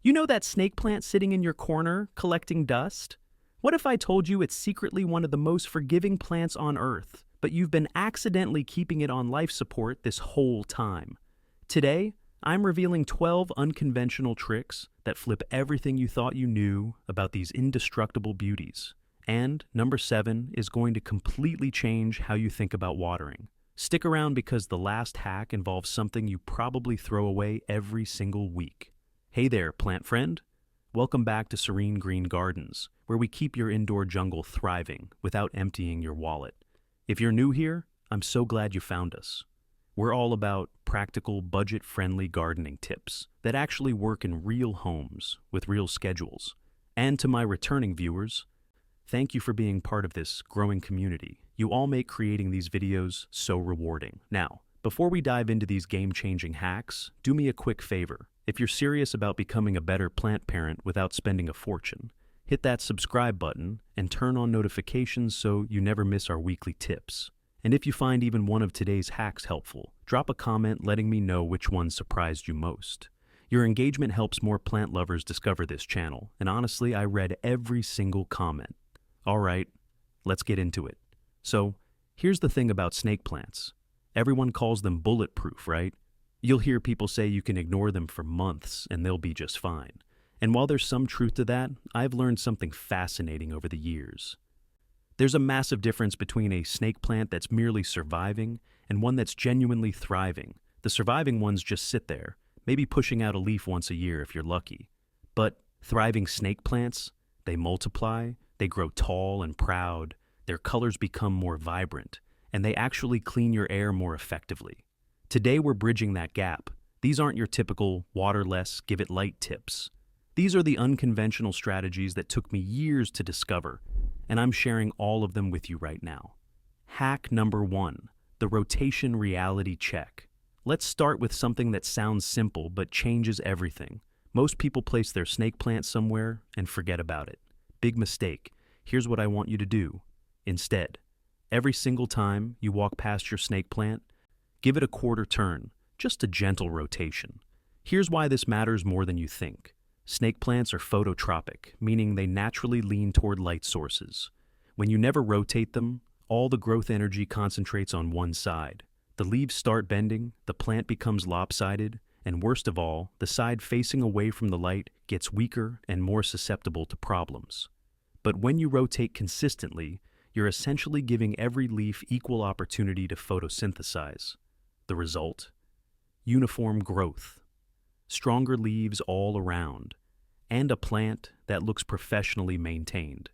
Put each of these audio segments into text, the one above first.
You know that snake plant sitting in your corner, collecting dust? What if I told you it's secretly one of the most forgiving plants on Earth, but you've been accidentally keeping it on life support this whole time? Today, I'm revealing 12 unconventional tricks that flip everything you thought you knew about these indestructible beauties. And number 7 is going to completely change how you think about watering. Stick around because the last hack involves something you probably throw away every single week. Hey there, plant friend. Welcome back to Serene Green Gardens, where we keep your indoor jungle thriving without emptying your wallet. If you're new here, I'm so glad you found us. We're all about practical, budget-friendly gardening tips that actually work in real homes with real schedules. And to my returning viewers, thank you for being part of this growing community. You all make creating these videos so rewarding. Now, before we dive into these game-changing hacks, do me a quick favor. If you're serious about becoming a better plant parent without spending a fortune, hit that subscribe button and turn on notifications so you never miss our weekly tips. And if you find even one of today's hacks helpful, drop a comment letting me know which one surprised you most. Your engagement helps more plant lovers discover this channel, and honestly, I read every single comment. All right, let's get into it. So, here's the thing about snake plants. Everyone calls them bulletproof, right? You'll hear people say you can ignore them for months and they'll be just fine. And while there's some truth to that, I've learned something fascinating over the years. There's a massive difference between a snake plant that's merely surviving and one that's genuinely thriving. The surviving ones just sit there, maybe pushing out a leaf once a year if you're lucky. But thriving snake plants, they multiply, they grow tall and proud, their colors become more vibrant, and they actually clean your air more effectively. Today we're bridging that gap. These aren't your typical water less, give it light tips. These are the unconventional strategies that took me years to discover, and I'm sharing all of them with you right now. Hack number 1, the rotation reality check. Let's start with something that sounds simple but changes everything. Most people place their snake plant somewhere and forget about it. Big mistake. Here's what I want you to do. Instead, every single time you walk past your snake plant, give it a quarter turn, just a gentle rotation. Here's why this matters more than you think. Snake plants are phototropic, meaning they naturally lean toward light sources. When you never rotate them, all the growth energy concentrates on one side. The leaves start bending, the plant becomes lopsided, and worst of all, the side facing away from the light gets weaker and more susceptible to problems. But when you rotate consistently, you're essentially giving every leaf equal opportunity to photosynthesize. The result? Uniform growth, stronger leaves all around, and a plant that looks professionally maintained.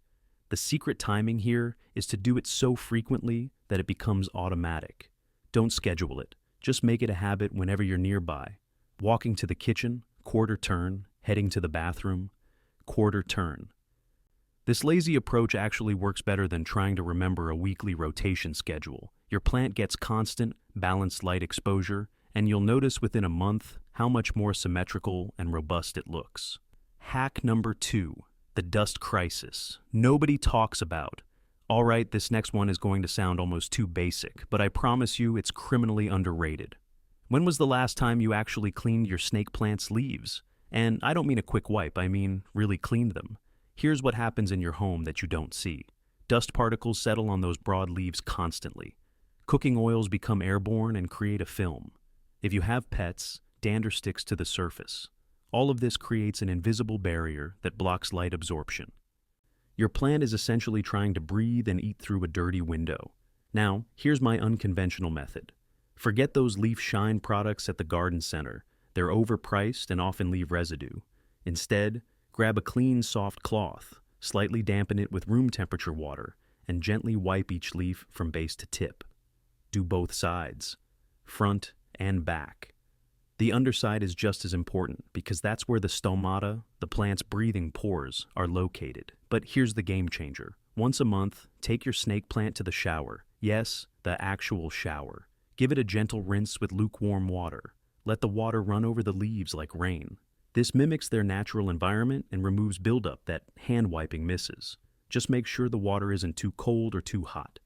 The secret timing here is to do it so frequently that it becomes automatic. Don't schedule it, just make it a habit whenever you're nearby. Walking to the kitchen, quarter turn, heading to the bathroom, quarter turn. This lazy approach actually works better than trying to remember a weekly rotation schedule. Your plant gets constant, balanced light exposure, and you'll notice within a month how much more symmetrical and robust it looks. Hack number 2, the dust crisis. Nobody talks about. All right, this next one is going to sound almost too basic, but I promise you it's criminally underrated. When was the last time you actually cleaned your snake plant's leaves? And I don't mean a quick wipe, I mean really cleaned them. Here's what happens in your home that you don't see. Dust particles settle on those broad leaves constantly. Cooking oils become airborne and create a film. If you have pets, dander sticks to the surface. All of this creates an invisible barrier that blocks light absorption. Your plant is essentially trying to breathe and eat through a dirty window. Now, here's my unconventional method. Forget those leaf shine products at the garden center. They're overpriced and often leave residue. Instead, grab a clean, soft cloth, slightly dampen it with room temperature water, and gently wipe each leaf from base to tip. Do both sides, front and back. The underside is just as important because that's where the stomata, the plant's breathing pores, are located. But here's the game changer. Once a month, take your snake plant to the shower. Yes, the actual shower. Give it a gentle rinse with lukewarm water. Let the water run over the leaves like rain. This mimics their natural environment and removes buildup that hand wiping misses. Just make sure the water isn't too cold or too hot.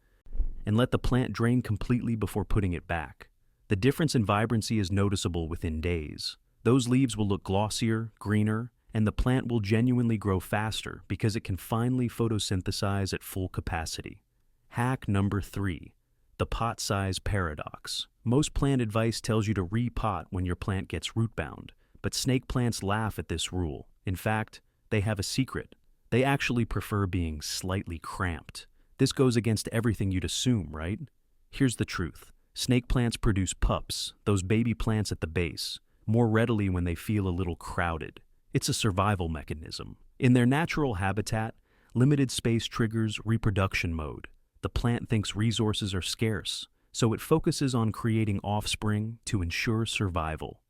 And let the plant drain completely before putting it back. The difference in vibrancy is noticeable within days. Those leaves will look glossier, greener, and the plant will genuinely grow faster because it can finally photosynthesize at full capacity. Hack number 3. The pot size paradox. Most plant advice tells you to repot when your plant gets root-bound, but snake plants laugh at this rule. In fact, they have a secret. They actually prefer being slightly cramped. This goes against everything you'd assume, right? Here's the truth. Snake plants produce pups, those baby plants at the base, more readily when they feel a little crowded. It's a survival mechanism. In their natural habitat, limited space triggers reproduction mode. The plant thinks resources are scarce, so it focuses on creating offspring to ensure survival.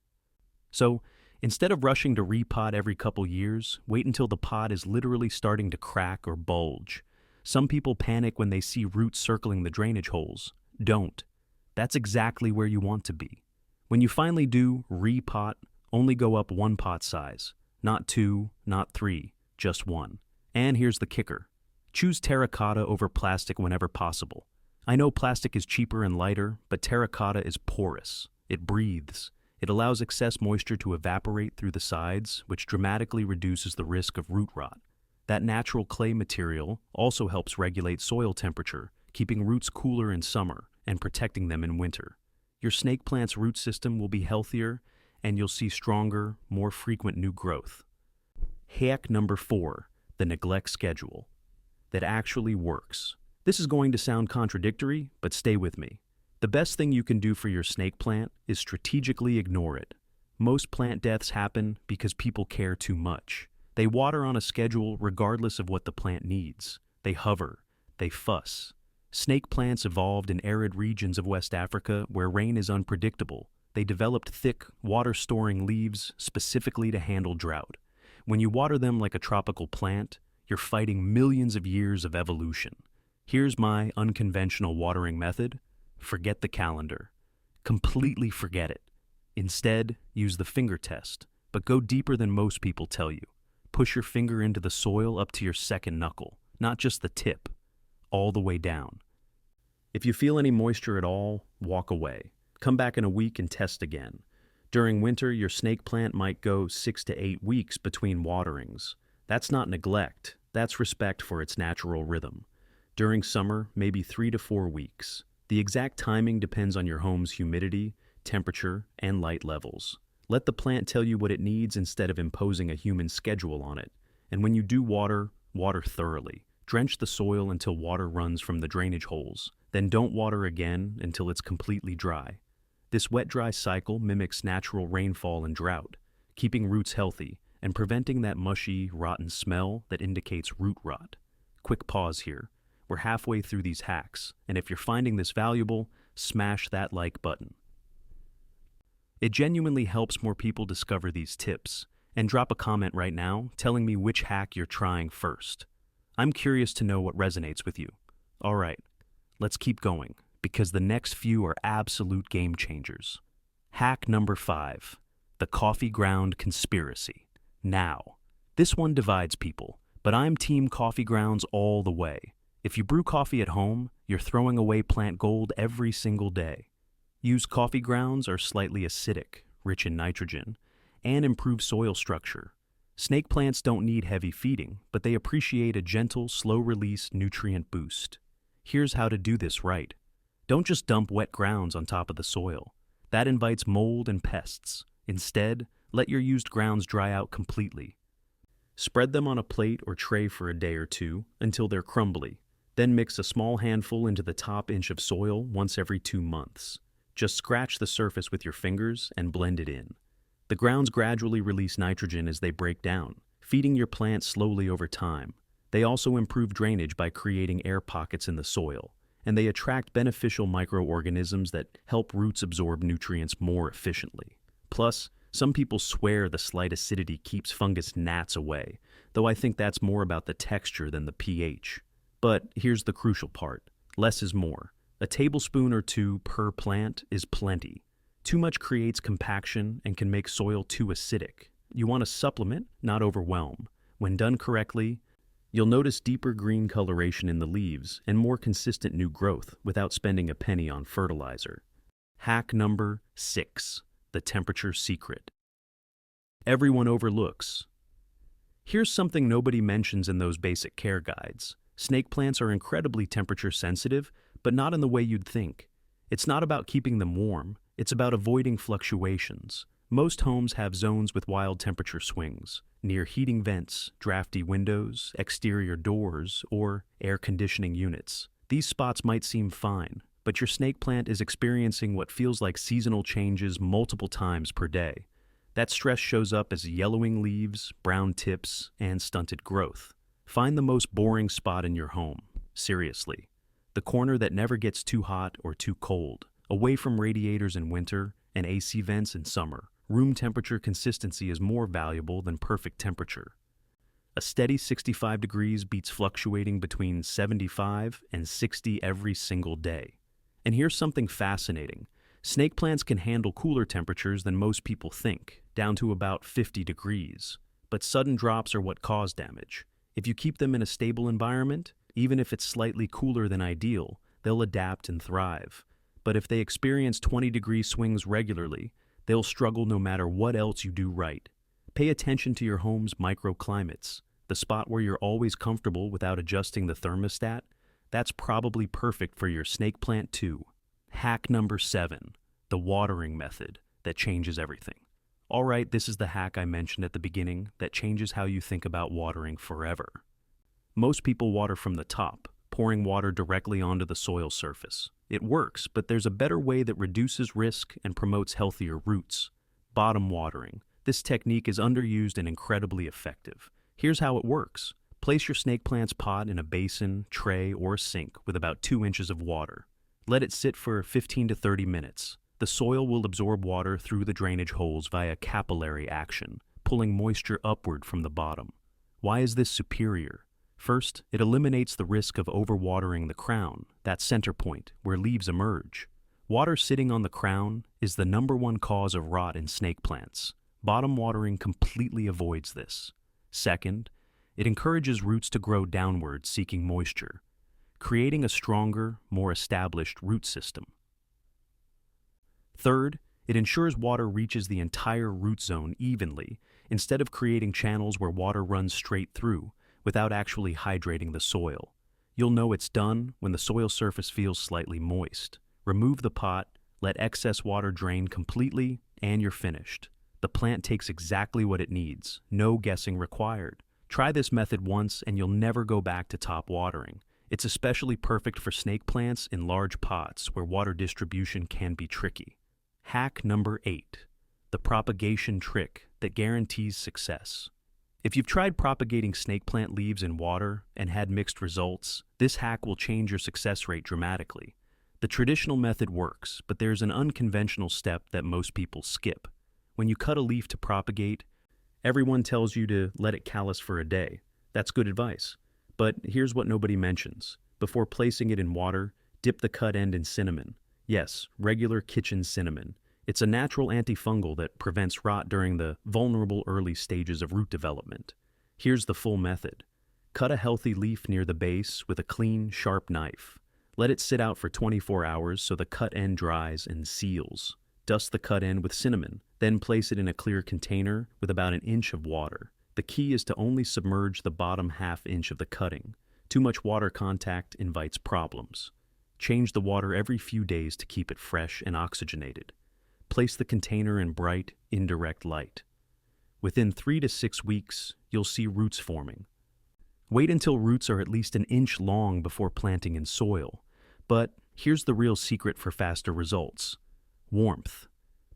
So, instead of rushing to repot every couple years, wait until the pot is literally starting to crack or bulge. Some people panic when they see roots circling the drainage holes. Don't. That's exactly where you want to be. When you finally do repot, only go up 1 pot size. Not 2, not 3, just 1. And here's the kicker. Choose terracotta over plastic whenever possible. I know plastic is cheaper and lighter, but terracotta is porous. It breathes. It allows excess moisture to evaporate through the sides, which dramatically reduces the risk of root rot. That natural clay material also helps regulate soil temperature, keeping roots cooler in summer and protecting them in winter. Your snake plant's root system will be healthier, and you'll see stronger, more frequent new growth. Hack number 4, the neglect schedule. That actually works. This is going to sound contradictory, but stay with me. The best thing you can do for your snake plant is strategically ignore it. Most plant deaths happen because people care too much. They water on a schedule regardless of what the plant needs. They hover. They fuss. Snake plants evolved in arid regions of West Africa where rain is unpredictable. They developed thick, water-storing leaves specifically to handle drought. When you water them like a tropical plant, you're fighting millions of years of evolution. Here's my unconventional watering method. Forget the calendar. Completely forget it. Instead, use the finger test, but go deeper than most people tell you. Push your finger into the soil up to your second knuckle, not just the tip, all the way down. If you feel any moisture at all, walk away. Come back in a week and test again. During winter, your snake plant might go 6 to 8 weeks between waterings. That's not neglect, that's respect for its natural rhythm. During summer, maybe 3 to 4 weeks. The exact timing depends on your home's humidity, temperature, and light levels. Let the plant tell you what it needs instead of imposing a human schedule on it. And when you do water, water thoroughly. Drench the soil until water runs from the drainage holes. Then don't water again until it's completely dry. This wet-dry cycle mimics natural rainfall and drought, keeping roots healthy and preventing that mushy, rotten smell that indicates root rot. Quick pause here. We're halfway through these hacks, and if you're finding this valuable, smash that like button. It genuinely helps more people discover these tips, and drop a comment right now telling me which hack you're trying first. I'm curious to know what resonates with you. All right, let's keep going, because the next few are absolute game changers. Hack number 5, the coffee ground conspiracy. Now, this one divides people, but I'm team coffee grounds all the way. If you brew coffee at home, you're throwing away plant gold every single day. Used coffee grounds are slightly acidic, rich in nitrogen, and improve soil structure. Snake plants don't need heavy feeding, but they appreciate a gentle, slow-release nutrient boost. Here's how to do this right. Don't just dump wet grounds on top of the soil. That invites mold and pests. Instead, let your used grounds dry out completely. Spread them on a plate or tray for a day or two until they're crumbly. Then mix a small handful into the top inch of soil once every 2 months. Just scratch the surface with your fingers and blend it in. The grounds gradually release nitrogen as they break down, feeding your plant slowly over time. They also improve drainage by creating air pockets in the soil, and they attract beneficial microorganisms that help roots absorb nutrients more efficiently. Plus, some people swear the slight acidity keeps fungus gnats away, though I think that's more about the texture than the pH. But here's the crucial part. Less is more. A tablespoon or 2 per plant is plenty. Too much creates compaction and can make soil too acidic. You want to supplement, not overwhelm. When done correctly, you'll notice deeper green coloration in the leaves and more consistent new growth without spending a penny on fertilizer. Hack number 6, the temperature secret. Everyone overlooks. Here's something nobody mentions in those basic care guides. Snake plants are incredibly temperature sensitive, but not in the way you'd think. It's not about keeping them warm, it's about avoiding fluctuations. Most homes have zones with wild temperature swings, near heating vents, drafty windows, exterior doors, or air conditioning units. These spots might seem fine, but your snake plant is experiencing what feels like seasonal changes multiple times per day. That stress shows up as yellowing leaves, brown tips, and stunted growth. Find the most boring spot in your home. Seriously. The corner that never gets too hot or too cold, away from radiators in winter and AC vents in summer. Room temperature consistency is more valuable than perfect temperature. A steady 65 degrees beats fluctuating between 75 and 60 every single day. And here's something fascinating. Snake plants can handle cooler temperatures than most people think, down to about 50 degrees. But sudden drops are what cause damage. If you keep them in a stable environment, even if it's slightly cooler than ideal, they'll adapt and thrive. But if they experience 20-degree swings regularly, they'll struggle no matter what else you do right. Pay attention to your home's microclimates. The spot where you're always comfortable without adjusting the thermostat, that's probably perfect for your snake plant too. Hack number 7, the watering method that changes everything. All right, this is the hack I mentioned at the beginning that changes how you think about watering forever. Most people water from the top, pouring water directly onto the soil surface. It works, but there's a better way that reduces risk and promotes healthier roots. Bottom watering. This technique is underused and incredibly effective. Here's how it works. Place your snake plant's pot in a basin, tray, or sink with about 2 inches of water. Let it sit for 15 to 30 minutes. The soil will absorb water through the drainage holes via capillary action, pulling moisture upward from the bottom. Why is this superior? First, it eliminates the risk of overwatering the crown, that center point where leaves emerge. Water sitting on the crown is the #1 cause of rot in snake plants. Bottom watering completely avoids this. Second, it encourages roots to grow downward seeking moisture, creating a stronger, more established root system. Third, it ensures water reaches the entire root zone evenly, instead of creating channels where water runs straight through, without actually hydrating the soil. You'll know it's done when the soil surface feels slightly moist. Remove the pot, let excess water drain completely, and you're finished. The plant takes exactly what it needs, no guessing required. Try this method once and you'll never go back to top watering. It's especially perfect for snake plants in large pots where water distribution can be tricky. Hack number 8, the propagation trick that guarantees success. If you've tried propagating snake plant leaves in water and had mixed results, this hack will change your success rate dramatically. The traditional method works, but there's an unconventional step that most people skip. When you cut a leaf to propagate, everyone tells you to let it callus for a day. That's good advice. But here's what nobody mentions. Before placing it in water, dip the cut end in cinnamon. Yes, regular kitchen cinnamon. It's a natural antifungal that prevents rot during the vulnerable early stages of root development. Here's the full method. Cut a healthy leaf near the base with a clean, sharp knife. Let it sit out for 24 hours so the cut end dries and seals. Dust the cut end with cinnamon, then place it in a clear container with about 1 inch of water. The key is to only submerge the bottom ½ inch of the cutting. Too much water contact invites problems. Change the water every few days to keep it fresh and oxygenated. Place the container in bright, indirect light. Within 3 to 6 weeks, you'll see roots forming. Wait until roots are at least 1 inch long before planting in soil. But here's the real secret for faster results. Warmth.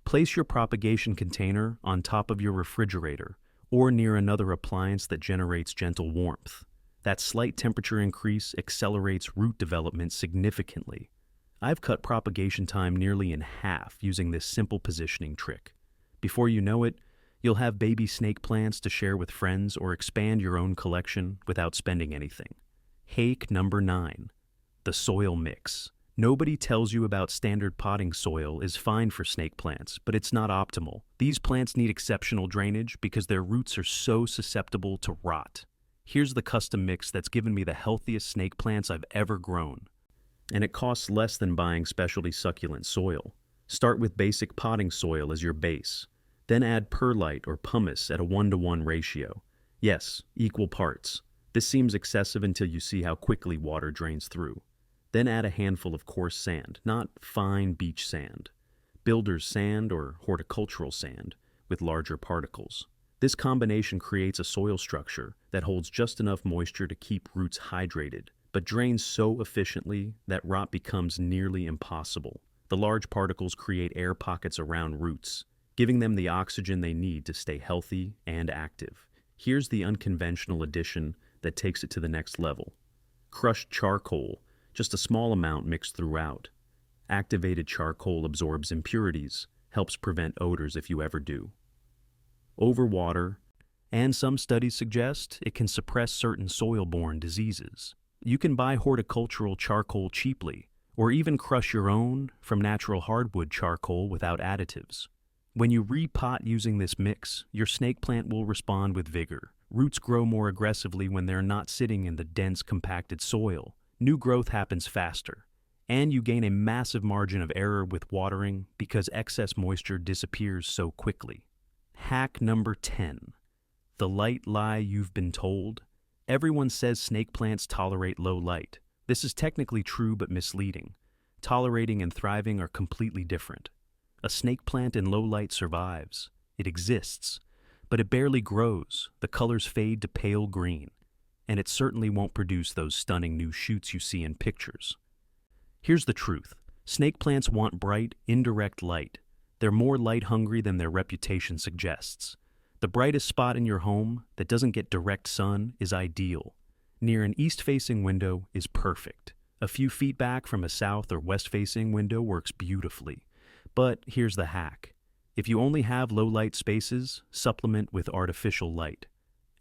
Place your propagation container on top of your refrigerator or near another appliance that generates gentle warmth. That slight temperature increase accelerates root development significantly. I've cut propagation time nearly in half using this simple positioning trick. Before you know it, you'll have baby snake plants to share with friends or expand your own collection without spending anything. Hack number 9, the soil mix. Nobody tells you about standard potting soil is fine for snake plants, but it's not optimal. These plants need exceptional drainage because their roots are so susceptible to rot. Here's the custom mix that's given me the healthiest snake plants I've ever grown. And it costs less than buying specialty succulent soil. Start with basic potting soil as your base. Then add perlite or pumice at a 1-to-1 ratio. Yes, equal parts. This seems excessive until you see how quickly water drains through. Then add a handful of coarse sand, not fine beach sand. Builder's sand or horticultural sand with larger particles. This combination creates a soil structure that holds just enough moisture to keep roots hydrated, but drains so efficiently that rot becomes nearly impossible. The large particles create air pockets around roots, giving them the oxygen they need to stay healthy and active. Here's the unconventional addition that takes it to the next level. Crushed charcoal, just a small amount mixed throughout. Activated charcoal absorbs impurities, helps prevent odors if you ever do. Overwater, and some studies suggest it can suppress certain soil-borne diseases. You can buy horticultural charcoal cheaply, or even crush your own from natural hardwood charcoal without additives. When you repot using this mix, your snake plant will respond with vigor. Roots grow more aggressively when they're not sitting in the dense, compacted soil. New growth happens faster, and you gain a massive margin of error with watering because excess moisture disappears so quickly. Hack number 10. The light lie you've been told. Everyone says snake plants tolerate low light. This is technically true but misleading. Tolerating and thriving are completely different. A snake plant in low light survives. It exists, but it barely grows. The colors fade to pale green, and it certainly won't produce those stunning new shoots you see in pictures. Here's the truth. Snake plants want bright, indirect light. They're more light-hungry than their reputation suggests. The brightest spot in your home that doesn't get direct sun is ideal. Near an east-facing window is perfect. A few feet back from a south or west-facing window works beautifully. But here's the hack. If you only have low-light spaces, supplement with artificial light.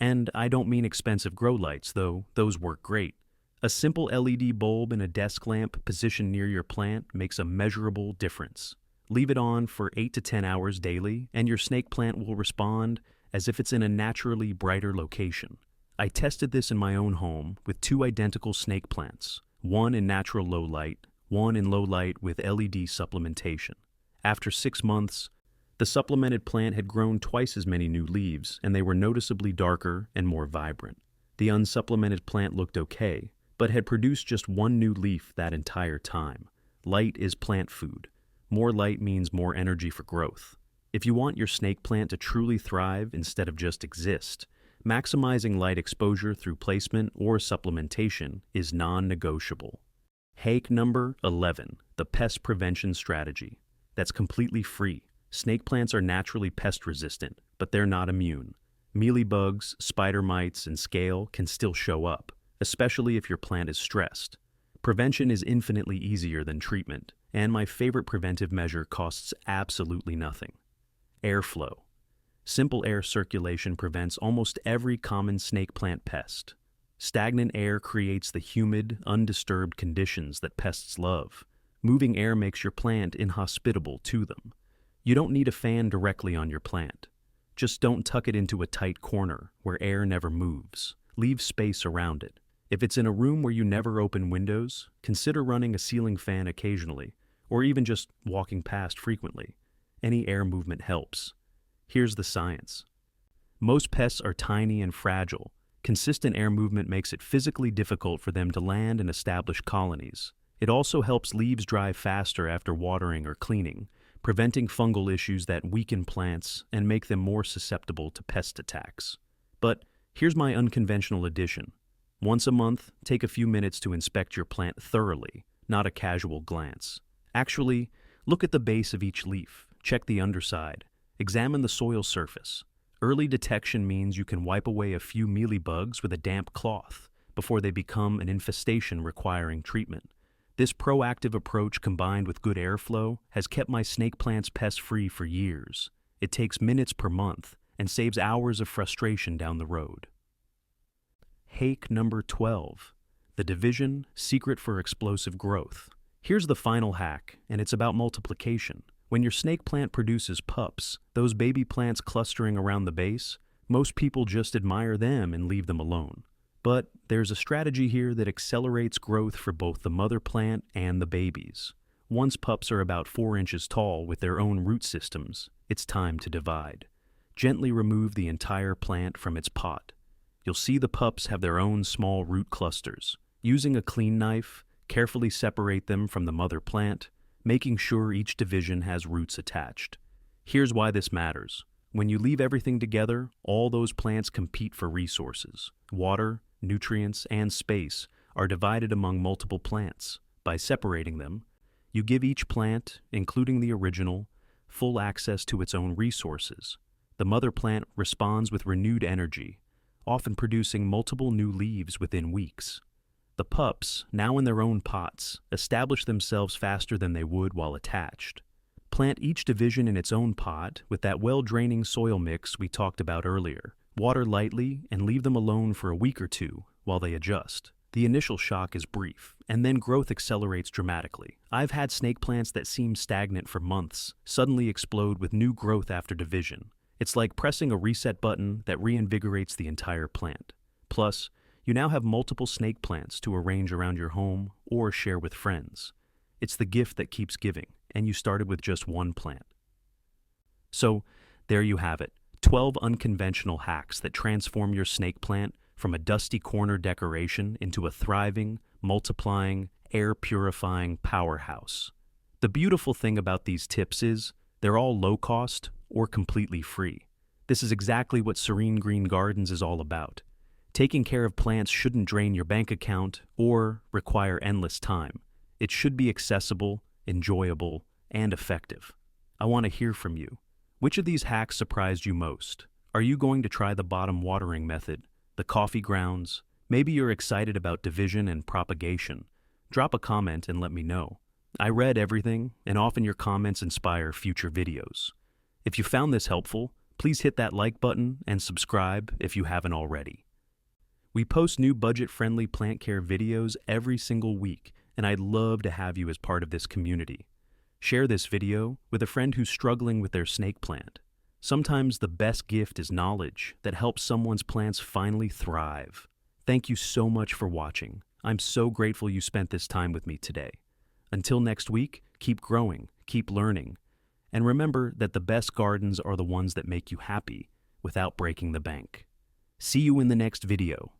And I don't mean expensive grow lights, though those work great. A simple LED bulb and a desk lamp positioned near your plant makes a measurable difference. Leave it on for 8 to 10 hours daily, and your snake plant will respond as if it's in a naturally brighter location. I tested this in my own home with 2 identical snake plants, one in natural low light, one in low light with LED supplementation. After 6 months, the supplemented plant had grown twice as many new leaves, and they were noticeably darker and more vibrant. The unsupplemented plant looked okay, but had produced just 1 new leaf that entire time. Light is plant food. More light means more energy for growth. If you want your snake plant to truly thrive instead of just exist, maximizing light exposure through placement or supplementation is non-negotiable. Hack number 11, the pest prevention strategy. That's completely free. Snake plants are naturally pest resistant, but they're not immune. Mealybugs, spider mites, and scale can still show up, especially if your plant is stressed. Prevention is infinitely easier than treatment, and my favorite preventive measure costs absolutely nothing. Airflow. Simple air circulation prevents almost every common snake plant pest. Stagnant air creates the humid, undisturbed conditions that pests love. Moving air makes your plant inhospitable to them. You don't need a fan directly on your plant. Just don't tuck it into a tight corner where air never moves. Leave space around it. If it's in a room where you never open windows, consider running a ceiling fan occasionally, or even just walking past frequently. Any air movement helps. Here's the science. Most pests are tiny and fragile. Consistent air movement makes it physically difficult for them to land and establish colonies. It also helps leaves dry faster after watering or cleaning, preventing fungal issues that weaken plants and make them more susceptible to pest attacks. But here's my unconventional addition. Once a month, take a few minutes to inspect your plant thoroughly, not a casual glance. Actually, look at the base of each leaf, check the underside, examine the soil surface. Early detection means you can wipe away a few mealybugs with a damp cloth before they become an infestation requiring treatment. This proactive approach combined with good airflow has kept my snake plants pest-free for years. It takes minutes per month and saves hours of frustration down the road. Hack number 12, the division secret for explosive growth. Here's the final hack, and it's about multiplication. When your snake plant produces pups, those baby plants clustering around the base, most people just admire them and leave them alone. But there's a strategy here that accelerates growth for both the mother plant and the babies. Once pups are about 4 inches tall with their own root systems, it's time to divide. Gently remove the entire plant from its pot. You'll see the pups have their own small root clusters. Using a clean knife, carefully separate them from the mother plant, making sure each division has roots attached. Here's why this matters. When you leave everything together, all those plants compete for resources. Water, nutrients, and space are divided among multiple plants. By separating them, you give each plant, including the original, full access to its own resources. The mother plant responds with renewed energy, often producing multiple new leaves within weeks. The pups, now in their own pots, establish themselves faster than they would while attached. Plant each division in its own pot with that well-draining soil mix we talked about earlier. Water lightly and leave them alone for a week or two while they adjust. The initial shock is brief, and then growth accelerates dramatically. I've had snake plants that seem stagnant for months suddenly explode with new growth after division. It's like pressing a reset button that reinvigorates the entire plant. Plus, you now have multiple snake plants to arrange around your home or share with friends. It's the gift that keeps giving, and you started with just one plant. So, there you have it, 12 unconventional hacks that transform your snake plant from a dusty corner decoration into a thriving, multiplying, air-purifying powerhouse. The beautiful thing about these tips is they're all low-cost or completely free. This is exactly what Serene Green Gardens is all about. Taking care of plants shouldn't drain your bank account or require endless time. It should be accessible, enjoyable, and effective. I want to hear from you. Which of these hacks surprised you most? Are you going to try the bottom watering method, the coffee grounds? Maybe you're excited about division and propagation. Drop a comment and let me know. I read everything, and often your comments inspire future videos. If you found this helpful, please hit that like button and subscribe if you haven't already. We post new budget-friendly plant care videos every single week, and I'd love to have you as part of this community. Share this video with a friend who's struggling with their snake plant. Sometimes the best gift is knowledge that helps someone's plants finally thrive. Thank you so much for watching. I'm so grateful you spent this time with me today. Until next week, keep growing, keep learning, and remember that the best gardens are the ones that make you happy without breaking the bank. See you in the next video.